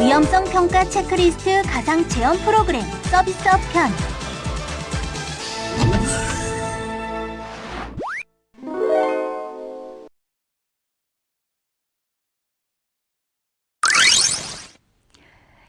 위험성 평가 체크리스트 가상 체험 프로그램 서비스업 편.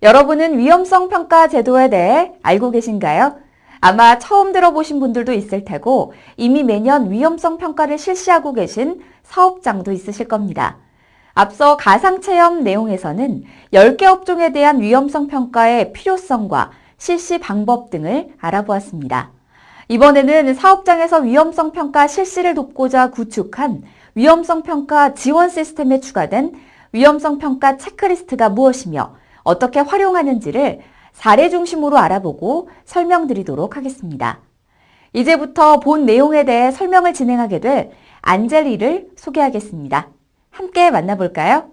여러분은 위험성 평가 제도에 대해 알고 계신가요? 아마 처음 들어보신 분들도 있을 테고 이미 매년 위험성 평가를 실시하고 계신 사업장도 있으실 겁니다. 앞서 가상체험 내용에서는 10개 업종에 대한 위험성 평가의 필요성과 실시 방법 등을 알아보았습니다. 이번에는 사업장에서 위험성 평가 실시를 돕고자 구축한 위험성 평가 지원 시스템에 추가된 위험성 평가 체크리스트가 무엇이며 어떻게 활용하는지를 사례 중심으로 알아보고 설명드리도록 하겠습니다. 이제부터 본 내용에 대해 설명을 진행하게 될 안젤리를 소개하겠습니다. 함께 만나볼까요?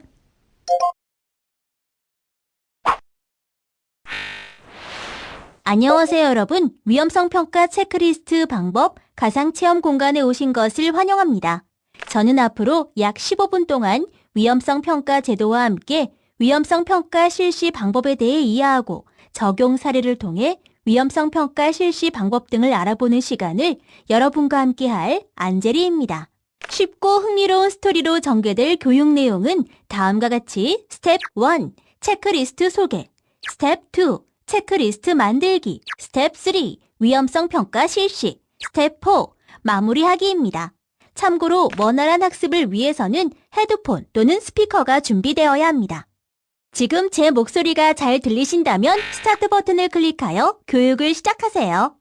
안녕하세요, 여러분. 위험성 평가 체크리스트 방법 가상 체험 공간에 오신 것을 환영합니다. 저는 앞으로 약 15분 동안 위험성 평가 제도와 함께 위험성 평가 실시 방법에 대해 이해하고 적용 사례를 통해 위험성 평가 실시 방법 등을 알아보는 시간을 여러분과 함께 할 안젤리입니다. 쉽고 흥미로운 스토리로 전개될 교육 내용은 다음과 같이 스텝 1, 체크리스트 소개, 스텝 2, 체크리스트 만들기, 스텝 3, 위험성 평가 실시, 스텝 4, 마무리하기입니다. 참고로 원활한 학습을 위해서는 헤드폰 또는 스피커가 준비되어야 합니다. 지금 제 목소리가 잘 들리신다면 스타트 버튼을 클릭하여 교육을 시작하세요.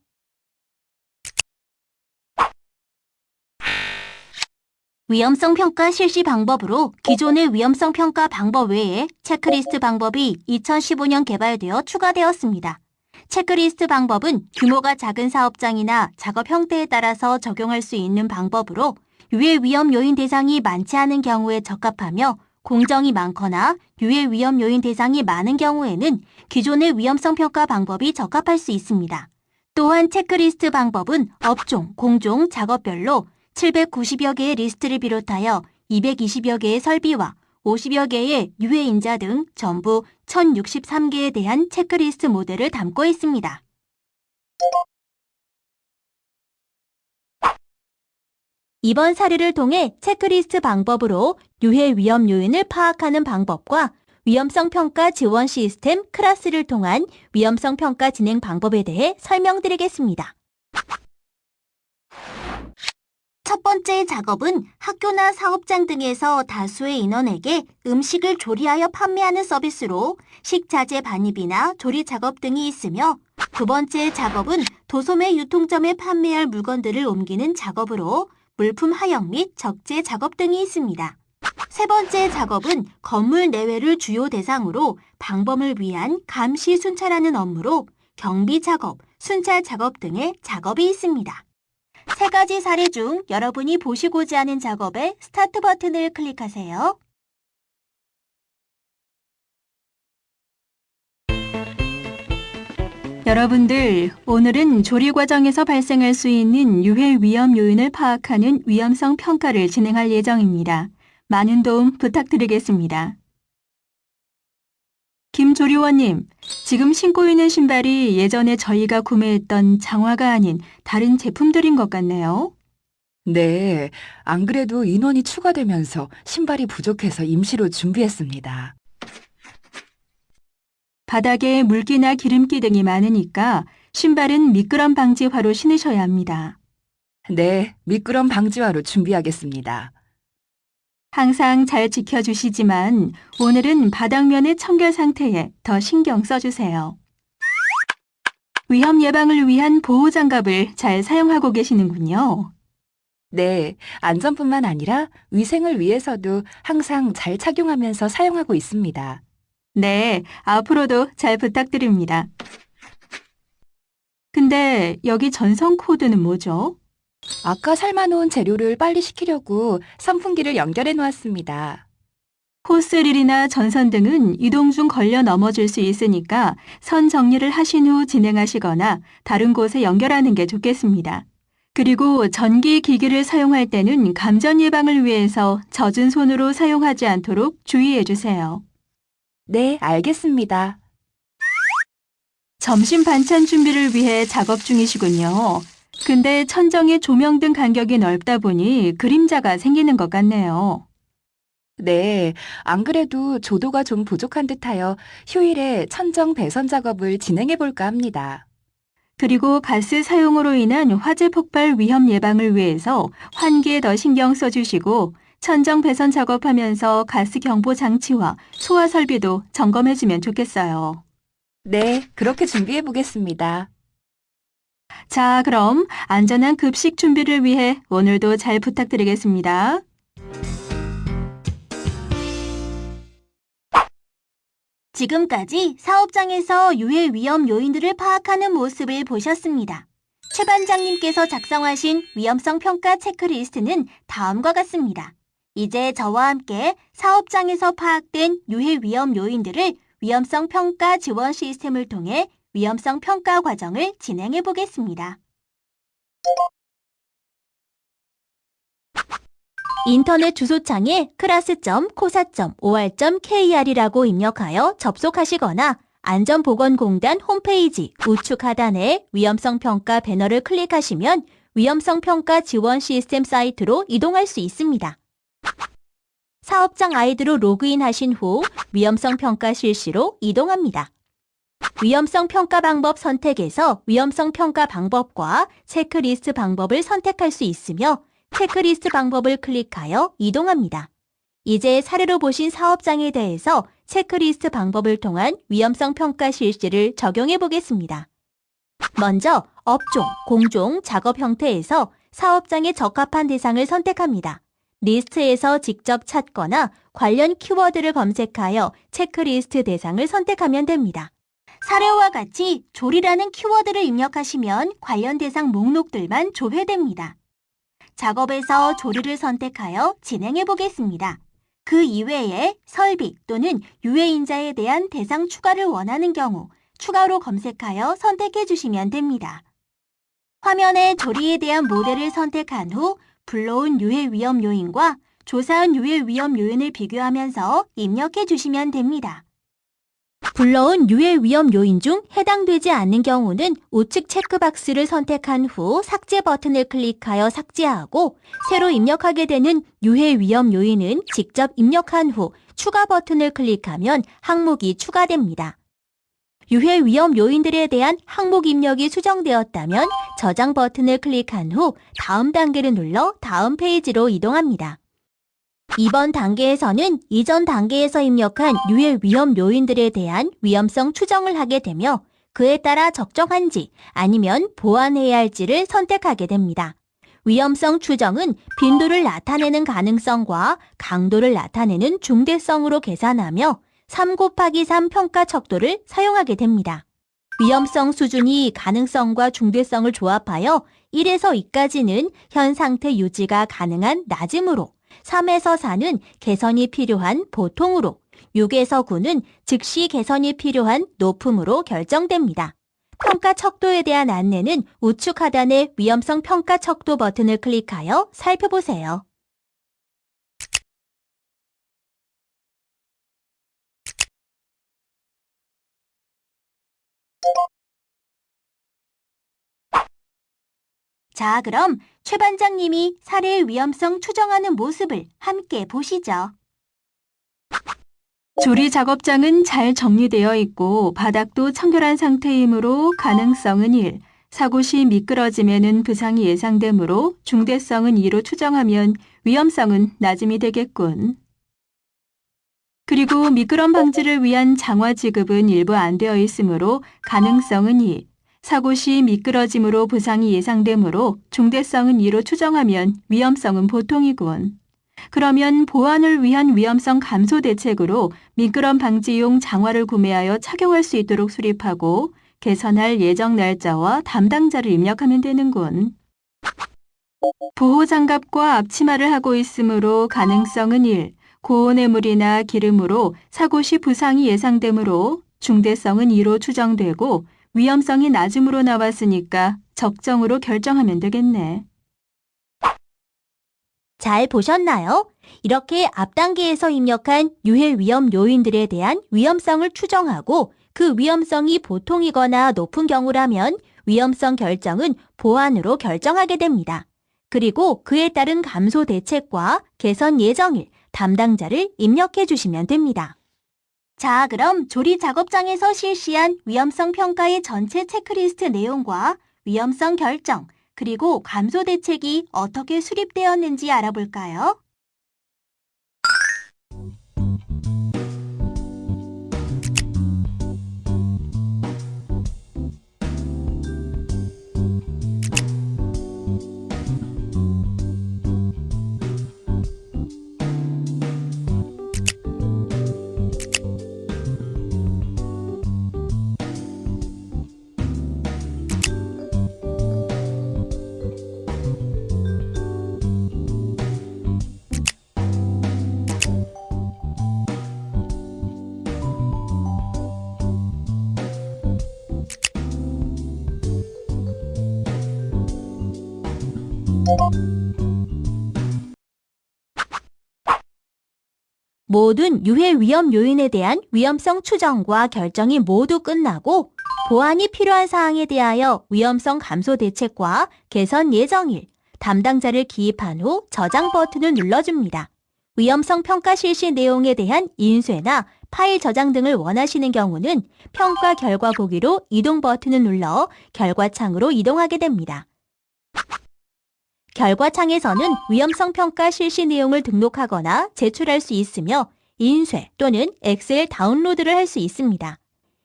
위험성 평가 실시 방법으로 기존의 위험성 평가 방법 외에 체크리스트 방법이 2015년 개발되어 추가되었습니다. 체크리스트 방법은 규모가 작은 사업장이나 작업 형태에 따라서 적용할 수 있는 방법으로 유해 위험 요인 대상이 많지 않은 경우에 적합하며 공정이 많거나 유해 위험 요인 대상이 많은 경우에는 기존의 위험성 평가 방법이 적합할 수 있습니다. 또한 체크리스트 방법은 업종, 공종, 작업별로 790여 개의 리스트를 비롯하여 220여 개의 설비와 50여 개의 유해 인자 등 전부 1063개에 대한 체크리스트 모델을 담고 있습니다. 이번 사례를 통해 체크리스트 방법으로 유해 위험 요인을 파악하는 방법과 위험성 평가 지원 시스템 클라스를 통한 위험성 평가 진행 방법에 대해 설명드리겠습니다. 첫 번째 작업은 학교나 사업장 등에서 다수의 인원에게 음식을 조리하여 판매하는 서비스로 식자재 반입이나 조리 작업 등이 있으며, 두 번째 작업은 도소매 유통점에 판매할 물건들을 옮기는 작업으로 물품 하역 및 적재 작업 등이 있습니다. 세 번째 작업은 건물 내외를 주요 대상으로 방범을 위한 감시 순찰하는 업무로 경비 작업, 순찰 작업 등의 작업이 있습니다. 세 가지 사례 중 여러분이 보시고자 하는 작업에 스타트 버튼을 클릭하세요. 여러분들, 오늘은 조리 과정에서 발생할 수 있는 유해 위험 요인을 파악하는 위험성 평가를 진행할 예정입니다. 많은 도움 부탁드리겠습니다. 김 조리원님, 지금 신고 있는 신발이 예전에 저희가 구매했던 장화가 아닌 다른 제품들인 것 같네요. 네, 안 그래도 인원이 추가되면서 신발이 부족해서 임시로 준비했습니다. 바닥에 물기나 기름기 등이 많으니까 신발은 미끄럼 방지화로 신으셔야 합니다. 네, 미끄럼 방지화로 준비하겠습니다. 항상 잘 지켜주시지만 오늘은 바닥면의 청결 상태에 더 신경 써주세요. 위험 예방을 위한 보호 장갑을 잘 사용하고 계시는군요. 네, 안전뿐만 아니라 위생을 위해서도 항상 잘 착용하면서 사용하고 있습니다. 네, 앞으로도 잘 부탁드립니다. 근데 여기 전선 코드는 뭐죠? 아까 삶아놓은 재료를 빨리 식히려고 선풍기를 연결해 놓았습니다. 호스릴이나 전선 등은 이동 중 걸려 넘어질 수 있으니까 선 정리를 하신 후 진행하시거나 다른 곳에 연결하는 게 좋겠습니다. 그리고 전기 기기를 사용할 때는 감전 예방을 위해서 젖은 손으로 사용하지 않도록 주의해 주세요. 네, 알겠습니다. 점심 반찬 준비를 위해 작업 중이시군요. 근데 천정의 조명등 간격이 넓다 보니 그림자가 생기는 것 같네요. 네, 안 그래도 조도가 좀 부족한 듯하여 휴일에 천정 배선 작업을 진행해 볼까 합니다. 그리고 가스 사용으로 인한 화재 폭발 위험 예방을 위해서 환기에 더 신경 써주시고 천정 배선 작업하면서 가스 경보 장치와 소화 설비도 점검해주면 좋겠어요. 네, 그렇게 준비해 보겠습니다. 자, 그럼 안전한 급식 준비를 위해 오늘도 잘 부탁드리겠습니다. 지금까지 사업장에서 유해 위험 요인들을 파악하는 모습을 보셨습니다. 최 반장님께서 작성하신 위험성 평가 체크리스트는 다음과 같습니다. 이제 저와 함께 사업장에서 파악된 유해 위험 요인들을 위험성 평가 지원 시스템을 통해 위험성 평가 과정을 진행해 보겠습니다. 인터넷 주소창에 class.cosa.or.kr이라고 입력하여 접속하시거나 안전보건공단 홈페이지 우측 하단에 위험성 평가 배너를 클릭하시면 위험성 평가 지원 시스템 사이트로 이동할 수 있습니다. 사업장 아이디로 로그인하신 후 위험성 평가 실시로 이동합니다. 위험성 평가 방법 선택에서 위험성 평가 방법과 체크리스트 방법을 선택할 수 있으며 체크리스트 방법을 클릭하여 이동합니다. 이제 사례로 보신 사업장에 대해서 체크리스트 방법을 통한 위험성 평가 실시를 적용해 보겠습니다. 먼저 업종, 공종, 작업 형태에서 사업장에 적합한 대상을 선택합니다. 리스트에서 직접 찾거나 관련 키워드를 검색하여 체크리스트 대상을 선택하면 됩니다. 사례와 같이 조리라는 키워드를 입력하시면 관련 대상 목록들만 조회됩니다. 작업에서 조리를 선택하여 진행해 보겠습니다. 그 이외에 설비 또는 유해인자에 대한 대상 추가를 원하는 경우 추가로 검색하여 선택해 주시면 됩니다. 화면에 조리에 대한 모델을 선택한 후 불러온 유해 위험 요인과 조사한 유해 위험 요인을 비교하면서 입력해 주시면 됩니다. 불러온 유해 위험 요인 중 해당되지 않는 경우는 우측 체크박스를 선택한 후 삭제 버튼을 클릭하여 삭제하고 새로 입력하게 되는 유해 위험 요인은 직접 입력한 후 추가 버튼을 클릭하면 항목이 추가됩니다. 유해 위험 요인들에 대한 항목 입력이 수정되었다면 저장 버튼을 클릭한 후 다음 단계를 눌러 다음 페이지로 이동합니다. 이번 단계에서는 이전 단계에서 입력한 유해 위험 요인들에 대한 위험성 추정을 하게 되며 그에 따라 적정한지 아니면 보완해야 할지를 선택하게 됩니다. 위험성 추정은 빈도를 나타내는 가능성과 강도를 나타내는 중대성으로 계산하며 3곱하기3 평가 척도를 사용하게 됩니다. 위험성 수준이 가능성과 중대성을 조합하여 1에서 2까지는 현 상태 유지가 가능한 낮음으로 3에서 4는 개선이 필요한 보통으로 6에서 9는 즉시 개선이 필요한 높음으로 결정됩니다. 평가 척도에 대한 안내는 우측 하단의 위험성 평가 척도 버튼을 클릭하여 살펴보세요. 자, 그럼 최 반장님이 사례의 위험성 추정하는 모습을 함께 보시죠. 조리 작업장은 잘 정리되어 있고 바닥도 청결한 상태이므로 가능성은 1, 사고 시 미끄러짐에는 부상이 예상되므로 중대성은 2로 추정하면 위험성은 낮음이 되겠군. 그리고 미끄럼 방지를 위한 장화 지급은 일부 안 되어 있으므로 가능성은 2, 사고 시 미끄러짐으로 부상이 예상되므로 중대성은 2로 추정하면 위험성은 보통이군. 그러면 보안을 위한 위험성 감소 대책으로 미끄럼 방지용 장화를 구매하여 착용할 수 있도록 수립하고 개선할 예정 날짜와 담당자를 입력하면 되는군. 보호장갑과 앞치마를 하고 있으므로 가능성은 1, 고온의 물이나 기름으로 사고 시 부상이 예상되므로 중대성은 2로 추정되고 위험성이 낮음으로 나왔으니까 적정으로 결정하면 되겠네. 잘 보셨나요? 이렇게 앞 단계에서 입력한 유해 위험 요인들에 대한 위험성을 추정하고 그 위험성이 보통이거나 높은 경우라면 위험성 결정은 보완으로 결정하게 됩니다. 그리고 그에 따른 감소 대책과 개선 예정일, 담당자를 입력해 주시면 됩니다. 자, 그럼 조리 작업장에서 실시한 위험성 평가의 전체 체크리스트 내용과 위험성 결정, 그리고 감소 대책이 어떻게 수립되었는지 알아볼까요? 모든 유해 위험 요인에 대한 위험성 추정과 결정이 모두 끝나고 보완이 필요한 사항에 대하여 위험성 감소 대책과 개선 예정일, 담당자를 기입한 후 저장 버튼을 눌러줍니다. 위험성 평가 실시 내용에 대한 인쇄나 파일 저장 등을 원하시는 경우는 평가 결과 보기로 이동 버튼을 눌러 결과창으로 이동하게 됩니다. 결과창에서는 위험성 평가 실시 내용을 등록하거나 제출할 수 있으며 인쇄 또는 엑셀 다운로드를 할 수 있습니다.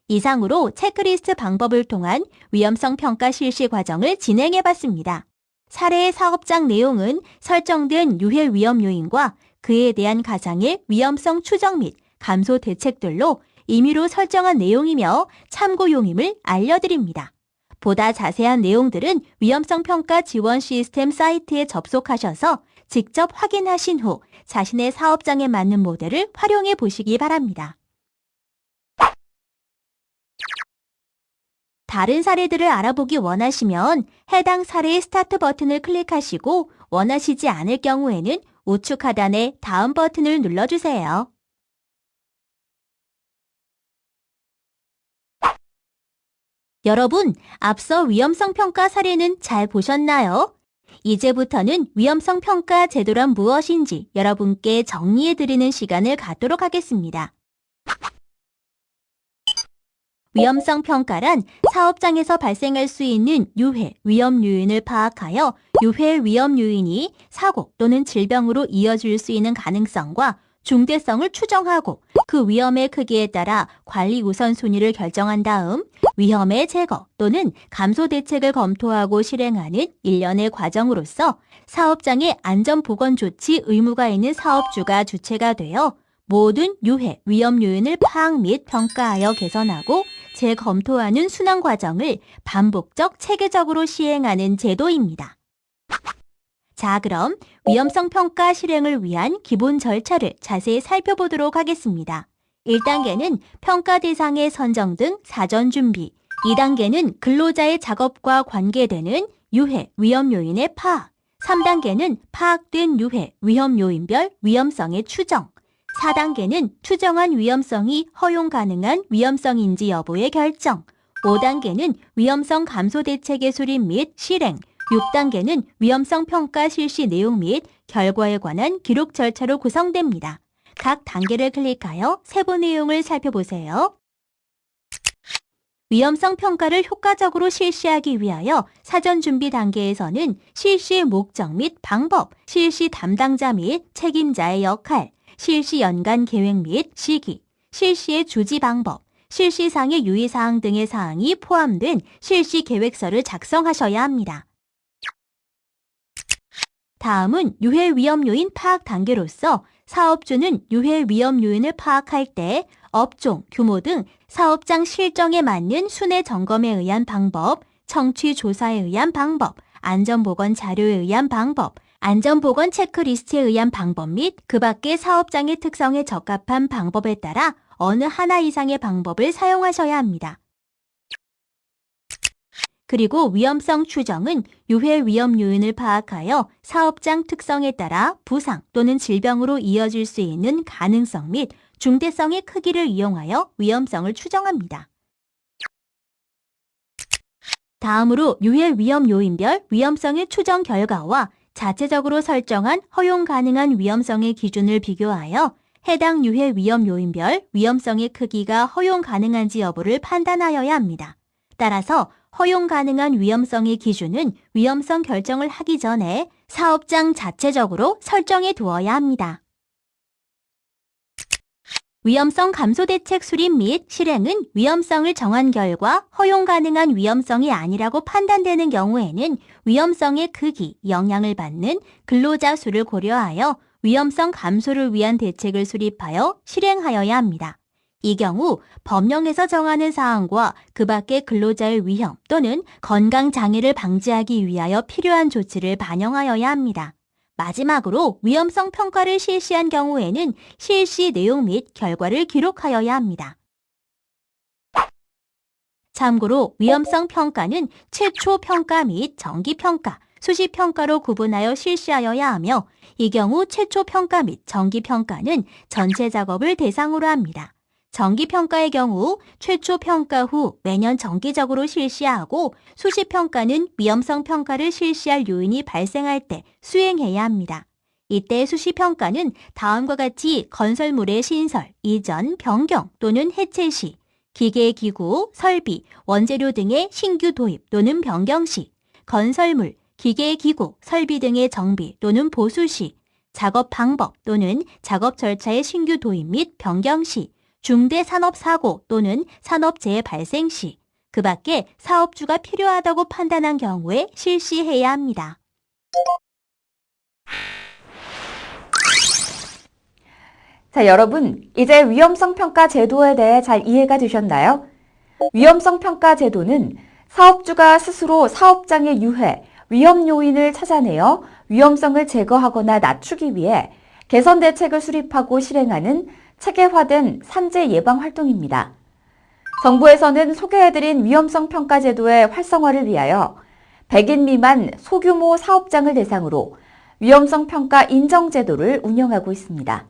이상으로 체크리스트 방법을 통한 위험성 평가 실시 과정을 진행해 봤습니다. 사례의 사업장 내용은 설정된 유해 위험 요인과 그에 대한 가상의 위험성 추정 및 감소 대책들로 임의로 설정한 내용이며 참고용임을 알려드립니다. 보다 자세한 내용들은 위험성 평가 지원 시스템 사이트에 접속하셔서 직접 확인하신 후 자신의 사업장에 맞는 모델을 활용해 보시기 바랍니다. 다른 사례들을 알아보기 원하시면 해당 사례의 스타트 버튼을 클릭하시고 원하시지 않을 경우에는 우측 하단의 다음 버튼을 눌러주세요. 여러분, 앞서 위험성 평가 사례는 잘 보셨나요? 이제부터는 위험성 평가 제도란 무엇인지 여러분께 정리해드리는 시간을 갖도록 하겠습니다. 위험성 평가란 사업장에서 발생할 수 있는 유해, 위험 요인을 파악하여 유해 위험 요인이 사고 또는 질병으로 이어질 수 있는 가능성과 중대성을 추정하고 그 위험의 크기에 따라 관리 우선순위를 결정한 다음 위험의 제거 또는 감소 대책을 검토하고 실행하는 일련의 과정으로서 사업장의 안전보건 조치 의무가 있는 사업주가 주체가 되어 모든 유해, 위험 요인을 파악 및 평가하여 개선하고 재검토하는 순환 과정을 반복적 체계적으로 시행하는 제도입니다. 자, 그럼 위험성 평가 실행을 위한 기본 절차를 자세히 살펴보도록 하겠습니다. 1단계는 평가 대상의 선정 등 사전 준비, 2단계는 근로자의 작업과 관계되는 유해, 위험 요인의 파악, 3단계는 파악된 유해, 위험 요인별 위험성의 추정, 4단계는 추정한 위험성이 허용 가능한 위험성인지 여부의 결정, 5단계는 위험성 감소 대책의 수립 및 실행, 6단계는 위험성 평가 실시 내용 및 결과에 관한 기록 절차로 구성됩니다. 각 단계를 클릭하여 세부 내용을 살펴보세요. 위험성 평가를 효과적으로 실시하기 위하여 사전 준비 단계에서는 실시 목적 및 방법, 실시 담당자 및 책임자의 역할, 실시 연간 계획 및 시기, 실시의 주지 방법, 실시상의 유의사항 등의 사항이 포함된 실시 계획서를 작성하셔야 합니다. 다음은 유해 위험 요인 파악 단계로서 사업주는 유해 위험 요인을 파악할 때 업종, 규모 등 사업장 실정에 맞는 순회 점검에 의한 방법, 청취 조사에 의한 방법, 안전보건 자료에 의한 방법, 안전보건 체크리스트에 의한 방법 및 그 밖의 사업장의 특성에 적합한 방법에 따라 어느 하나 이상의 방법을 사용하셔야 합니다. 그리고 위험성 추정은 유해 위험 요인을 파악하여 사업장 특성에 따라 부상 또는 질병으로 이어질 수 있는 가능성 및 중대성의 크기를 이용하여 위험성을 추정합니다. 다음으로 유해 위험 요인별 위험성의 추정 결과와 자체적으로 설정한 허용 가능한 위험성의 기준을 비교하여 해당 유해 위험 요인별 위험성의 크기가 허용 가능한지 여부를 판단하여야 합니다. 따라서 허용 가능한 위험성의 기준은 위험성 결정을 하기 전에 사업장 자체적으로 설정해 두어야 합니다. 위험성 감소 대책 수립 및 실행은 위험성을 정한 결과 허용 가능한 위험성이 아니라고 판단되는 경우에는 위험성의 크기, 영향을 받는 근로자 수를 고려하여 위험성 감소를 위한 대책을 수립하여 실행하여야 합니다. 이 경우 법령에서 정하는 사항과 그 밖의 근로자의 위험 또는 건강 장애를 방지하기 위하여 필요한 조치를 반영하여야 합니다. 마지막으로 위험성 평가를 실시한 경우에는 실시 내용 및 결과를 기록하여야 합니다. 참고로 위험성 평가는 최초 평가 및 정기 평가, 수시 평가로 구분하여 실시하여야 하며 이 경우 최초 평가 및 정기 평가는 전체 작업을 대상으로 합니다. 정기 평가의 경우 최초 평가 후 매년 정기적으로 실시하고 수시 평가는 위험성 평가를 실시할 요인이 발생할 때 수행해야 합니다. 이때 수시 평가는 다음과 같이 건설물의 신설, 이전, 변경 또는 해체 시, 기계, 기구, 설비, 원재료 등의 신규 도입 또는 변경 시, 건설물, 기계, 기구, 설비 등의 정비 또는 보수 시, 작업 방법 또는 작업 절차의 신규 도입 및 변경 시, 중대 산업사고 또는 산업재해 발생 시, 그 밖에 사업주가 필요하다고 판단한 경우에 실시해야 합니다. 자, 여러분, 이제 위험성 평가 제도에 대해 잘 이해가 되셨나요? 위험성 평가 제도는 사업주가 스스로 사업장의 유해, 위험 요인을 찾아내어 위험성을 제거하거나 낮추기 위해 개선 대책을 수립하고 실행하는 체계화된 산재 예방 활동입니다. 정부에서는 소개해드린 위험성 평가 제도의 활성화를 위하여 100인 미만 소규모 사업장을 대상으로 위험성 평가 인정 제도를 운영하고 있습니다.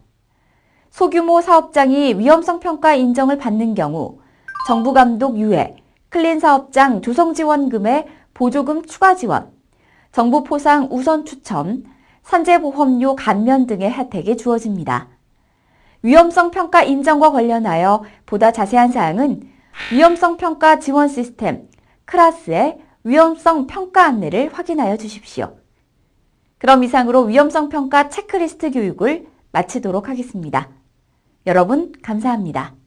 소규모 사업장이 위험성 평가 인정을 받는 경우 정부 감독 유예, 클린 사업장 조성 지원금의 보조금 추가 지원, 정부 포상 우선 추첨, 산재보험료 감면 등의 혜택이 주어집니다. 위험성 평가 인정과 관련하여 보다 자세한 사항은 위험성 평가 지원 시스템 크라스의 위험성 평가 안내를 확인하여 주십시오. 그럼 이상으로 위험성 평가 체크리스트 교육을 마치도록 하겠습니다. 여러분, 감사합니다.